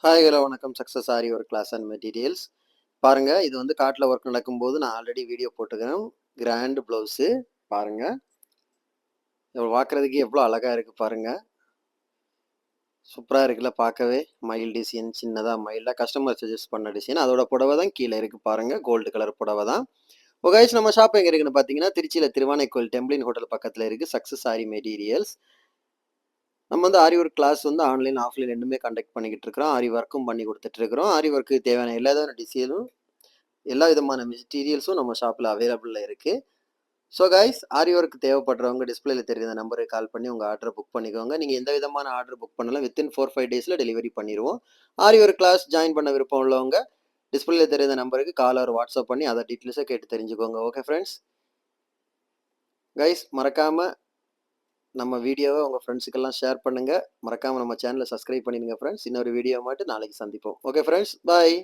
Hi hello வணக்கம். Success ஆரி ஒரு class and materials. பாருங்க, இது வந்து காட்டில் ஒர்க் நடக்கும்போது நான் ஆல்ரெடி வீடியோ போட்டுக்கிறேன். கிராண்ட் ப்ளவுஸு பாருங்க, பார்க்குறதுக்கு எவ்வளோ அழகாக இருக்குது பாருங்க. சூப்பராக இருக்குல்ல பார்க்கவே. மயில் டிசைன், சின்னதாக மயிலில் கஸ்டமர் சஜஸ்ட் பண்ண டிசைன். அதோட புடவை தான் கீழே இருக்குது பாருங்க. கோல்டு கலர் புடவை தான். கைஸ், நம்ம ஷாப் எங்கே இருக்குன்னு பார்த்தீங்கன்னா திருச்சியில் திருவானைக்கோயில் டெம்பிளின் ஹோட்டல் பக்கத்தில் இருக்குது. சக்ஸஸ் ஆரி மெட்டீரியல்ஸ். நம்ம வந்து ஆரி ஒர்க் கிளாஸ் வந்து ஆன்லைன் ஆஃப்லைன் ரெண்டுமே கண்டக்ட் பண்ணிக்கிட்டு இருக்கிறோம். ஆரி ஒர்க்கும் பண்ணி கொடுத்துட்ருக்குறோம். ஆரி ஒர்க்கு தேவையான எல்லா விதமான டிசைனும் எல்லா விதமான மெட்டீரியல்ஸும் நம்ம ஷாப்பில் அவைலபிளில் இருக்குது. ஸோ கைஸ், ஆரி ஒர்க் தேவைப்படுறவங்க டிஸ்பிளேல தெரியுற நம்பருக்கு கால் பண்ணி உங்கள் ஆர்டரை புக் பண்ணிக்கோங்க. நீங்கள் எந்த விதமான ஆர்டர் புக் பண்ணலாம் வித்தின் 4-5 டேஸில் டெலிவரி பண்ணிடுவோம். ஆரி ஒர்க் கிளாஸ் ஜாயின் பண்ண விருப்பம் உள்ளவங்க டிஸ்பிளேல தெரியுற நம்பருக்கு கால் ஆர் வாட்ஸ்அப் பண்ணி அதை டீட்டெயில்ஸை கேட்டு தெரிஞ்சுக்கோங்க. Okay friends. கைஸ், மறக்காமல் நம்ம வீடியோவை உங்கள் ஃப்ரெண்ட்ஸுக்கெல்லாம் ஷேர் பண்ணுங்கள். மறக்காமல் நம்ம சேனலை சப்ஸ்கிரைப் பண்ணிடுங்க ஃப்ரெண்ட்ஸ். இன்னொரு வீடியோ மட்டும் நாளைக்கு சந்திப்போம். ஓகே ஃப்ரெண்ட்ஸ், பாய்.